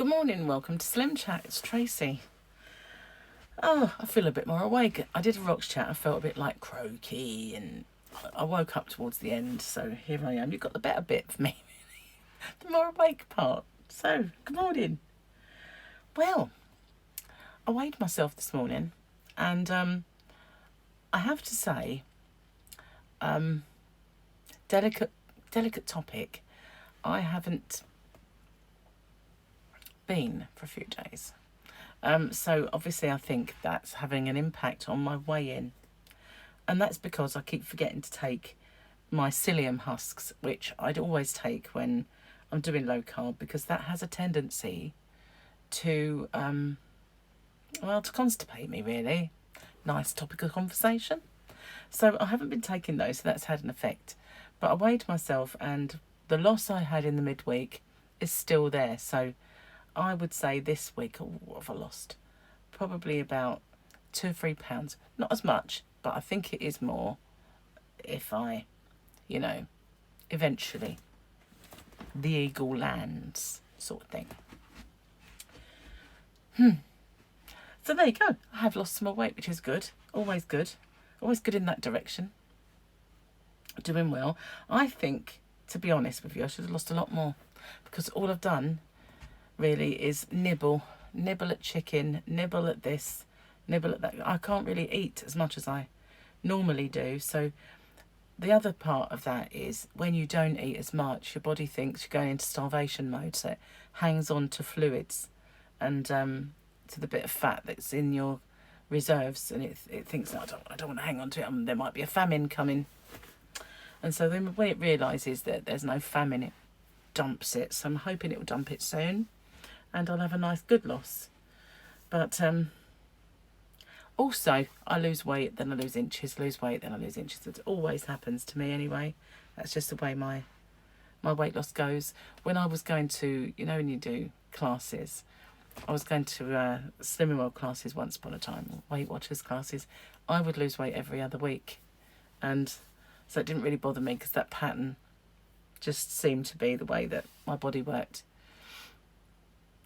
Good morning, welcome to SlimChat. It's Tracy. Oh, I feel a bit more awake. I did a Rocks chat. I felt a bit like croaky, and I woke up towards the end. So here I am. You've got the better bit for me, the more awake part. So good morning. Well, I weighed myself this morning, and I have to say, delicate topic. I haven't been for a few days. So obviously I think that's having an impact on my weigh-in. And that's because I keep forgetting to take my psyllium husks, which I'd always take when I'm doing low carb, because that has a tendency to, to constipate me, really. Nice topic of conversation. So I haven't been taking those, so that's had an effect. But I weighed myself, and the loss I had in the midweek is still there. So I would say this week, what have I lost? Probably about 2 or 3 pounds. Not as much, but I think it is more if I, eventually the eagle lands, sort of thing. So there you go. I have lost some more weight, which is good. Always good. Always good in that direction. Doing well. I think, to be honest with you, I should have lost a lot more, because all I've done really is nibble at chicken, nibble at this, nibble at that. I can't really eat as much as I normally do. So the other part of that is when you don't eat as much, your body thinks you're going into starvation mode, so it hangs on to fluids and to the bit of fat that's in your reserves, and it thinks, no, I don't want to hang on to it, there might be a famine coming. And so then when it realises that there's no famine, it dumps it. So I'm hoping it will dump it soon, and I'll have a nice good loss. But also I lose weight, then I lose inches, lose weight, then I lose inches. It always happens to me anyway. That's just the way my weight loss goes. When I was going to, when you do classes, I was going to Slimming World classes once upon a time, Weight Watchers classes. I would lose weight every other week, and so it didn't really bother me, because that pattern just seemed to be the way that my body worked.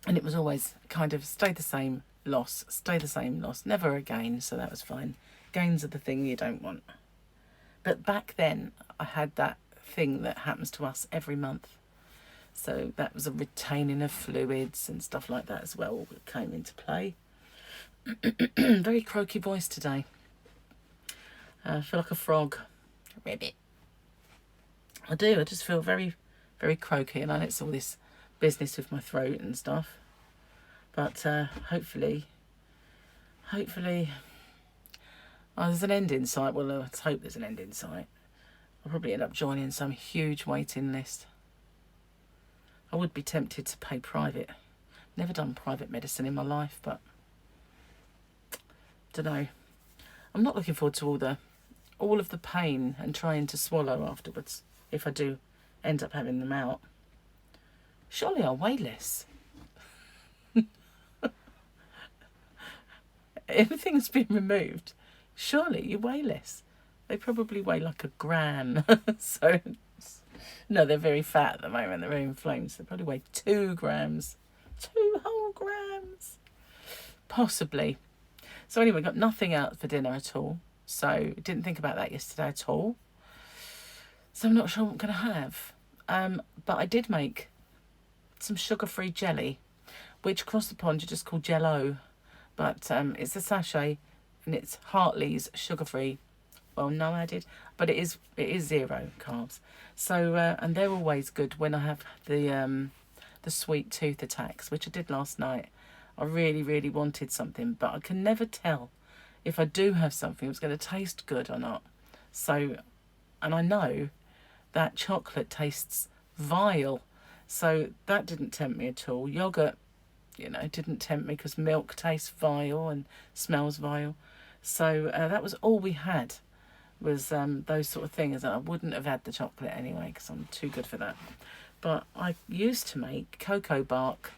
And it was always kind of stay the same loss, never a gain, so that was fine. Gains are the thing you don't want. But back then, I had that thing that happens to us every month. So that was a retaining of fluids and stuff like that as well that came into play. Very croaky voice today. I feel like a frog. A rabbit. I do. I just feel very, very croaky, and I know it's all this business with my throat and stuff. But hopefully, there's an end in sight. Well, let's hope there's an end in sight. I'll probably end up joining some huge waiting list. I would be tempted to pay private. Never done private medicine in my life, but don't know. I'm not looking forward to all of the pain and trying to swallow afterwards, if I do end up having them out. Surely I'll weigh less. Everything's been removed. Surely you weigh less. They probably weigh like a gram. So, no, they're very fat at the moment. They're very inflamed. So they probably weigh 2 grams. 2 whole grams. Possibly. So anyway, got nothing out for dinner at all. So didn't think about that yesterday at all. So I'm not sure what I'm going to have. But I did make some sugar-free jelly, which across the pond you just call Jello. But it's a sachet, and it's Hartley's sugar-free. Well, no added, but it is 0 carbs. So and they're always good when I have the sweet tooth attacks, which I did last night. I really, really wanted something, but I can never tell if I do have something, it's going to taste good or not. So, and I know that chocolate tastes vile, so that didn't tempt me at all. Yogurt, didn't tempt me, because milk tastes vile and smells vile. So that was all we had, was those sort of things. And I wouldn't have had the chocolate anyway, because I'm too good for that. But I used to make cocoa bark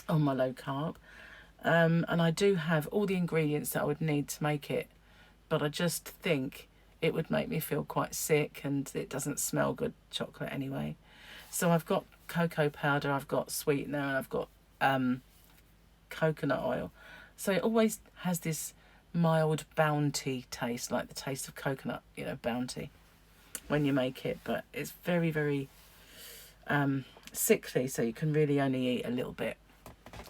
on my low carb, and I do have all the ingredients that I would need to make it, but I just think it would make me feel quite sick, and it doesn't smell good, chocolate, anyway. So I've got cocoa powder, I've got sweetener, and I've got coconut oil. So it always has this mild Bounty taste, like the taste of coconut, you know, Bounty, when you make it. But it's very, very sickly, so you can really only eat a little bit.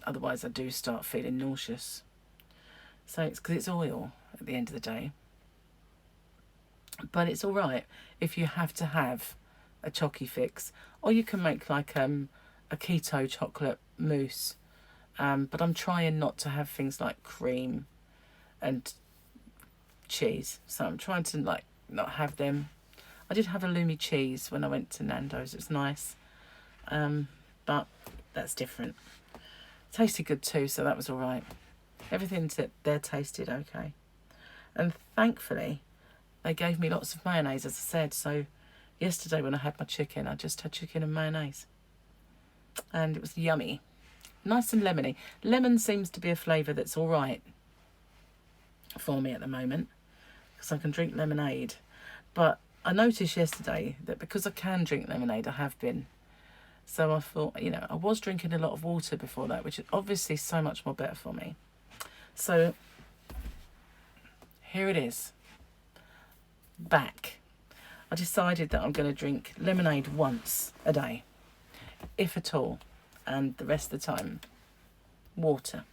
Otherwise I do start feeling nauseous. So it's because it's oil at the end of the day. But it's all right if you have to have a chocky fix, or you can make like a keto chocolate mousse. But I'm trying not to have things like cream and cheese, so I'm trying to like not have them. I did have a Lumi cheese when I went to Nando's. It was nice, but that's different. Tasted good too, so that was all right. Everything that there tasted okay, and thankfully they gave me lots of mayonnaise, as I said. So yesterday when I had my chicken, I just had chicken and mayonnaise, and it was yummy, nice and lemony. Lemon seems to be a flavour that's all right for me at the moment, because I can drink lemonade. But I noticed yesterday that because I can drink lemonade, I have been. So I thought, you know, I was drinking a lot of water before that, which is obviously so much more better for me. So here it is, back. I decided that I'm going to drink lemonade once a day, if at all, and the rest of the time water.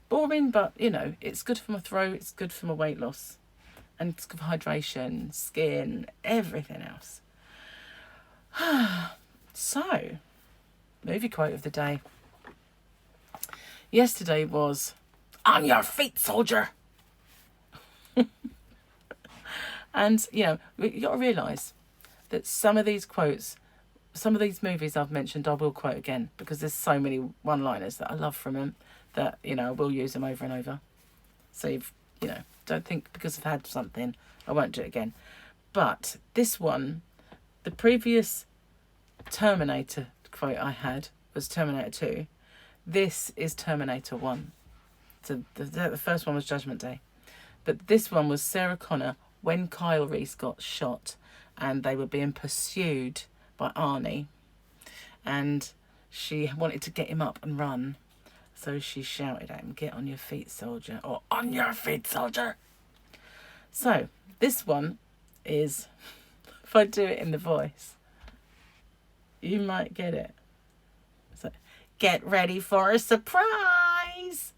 Boring, but you know, it's good for my throat, it's good for my weight loss, and it's good for hydration, skin, everything else. So, movie quote of the day. Yesterday was, "On your feet, soldier." And, you know, you got to realise that some of these quotes, some of these movies I've mentioned, I will quote again, because there's so many one-liners that I love from them that, you know, I will use them over and over. So, you know, don't think because I've had something, I won't do it again. But this one, the previous Terminator quote I had was Terminator 2. This is Terminator 1. So the first one was Judgment Day. But this one was Sarah Connor when Kyle Reese got shot and they were being pursued by Arnie. And she wanted to get him up and run. So she shouted at him, "Get on your feet, soldier," or "On your feet, soldier." So this one is, if I do it in the voice, you might get it. So, "Get ready for a surprise."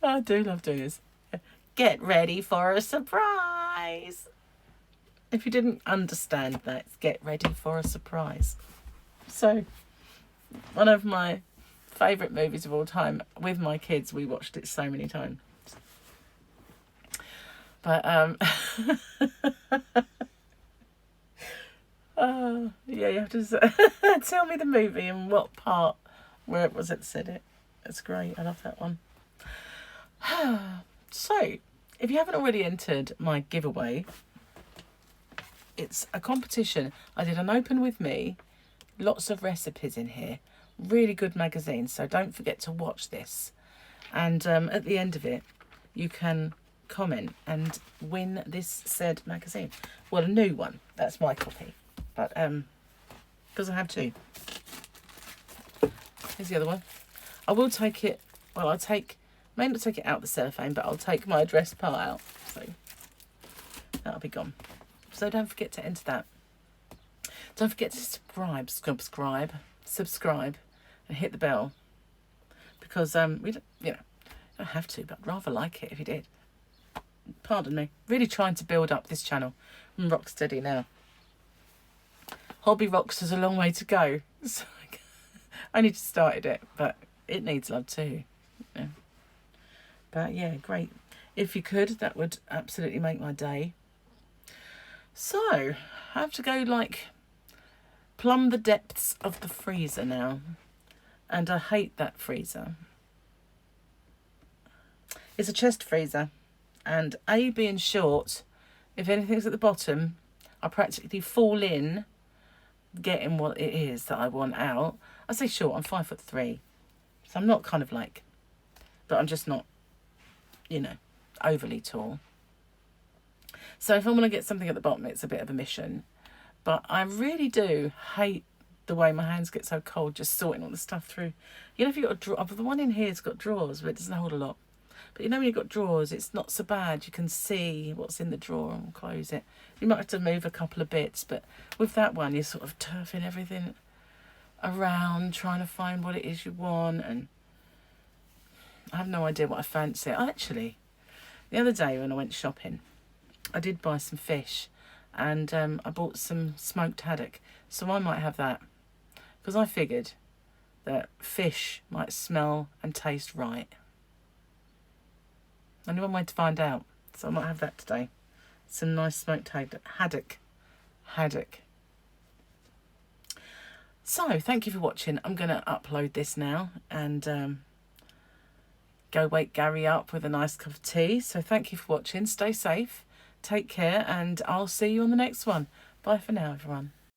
I do love doing this. "Get ready for a surprise." If you didn't understand that, it's "get ready for a surprise." So, one of my favourite movies of all time. With my kids, we watched it so many times. But yeah, you have to tell me the movie and what part where it was that said it. It's great. I love that one. So, if you haven't already entered my giveaway, it's a competition. I did an open with me, lots of recipes in here, really good magazine. So don't forget to watch this. And at the end of it, you can comment and win this said magazine. Well, a new one. That's my copy. But because I have two. Here's the other one. I will take it. Well, may not take it out the cellophane, but I'll take my address part out. So that'll be gone. So don't forget to enter that. Don't forget to subscribe, and hit the bell, because we don't, you know, don't have to, but I'd rather like it if you did. Pardon me. Really trying to build up this channel. I'm rock steady now. Hobby Rocks has a long way to go. So I only just started it, but it needs love too. Yeah. But yeah, great. If you could, that would absolutely make my day. So I have to go like plumb the depths of the freezer now. And I hate that freezer. It's a chest freezer. And A, being short, if anything's at the bottom, I practically fall in getting what it is that I want out. I say short, I'm 5'3". So I'm not kind of like, but I'm just not you know, overly tall. So if I want to get something at the bottom, it's a bit of a mission. But I really do hate the way my hands get so cold just sorting all the stuff through. You know, if you've got a drawer, the one in here's got drawers, but it doesn't hold a lot. But you know, when you've got drawers, it's not so bad. You can see what's in the drawer and close it. You might have to move a couple of bits, but with that one, you're sort of turfing everything around, trying to find what it is you want, and I have no idea what I fancy. Actually, the other day when I went shopping, I did buy some fish, and I bought some smoked haddock, so I might have that, because I figured that fish might smell and taste right. Only one way to find out, so I might have that today. Some nice smoked haddock. So, thank you for watching. I'm going to upload this now and go wake Gary up with a nice cup of tea. So, thank you for watching. Stay safe, take care, and I'll see you on the next one. Bye for now, everyone.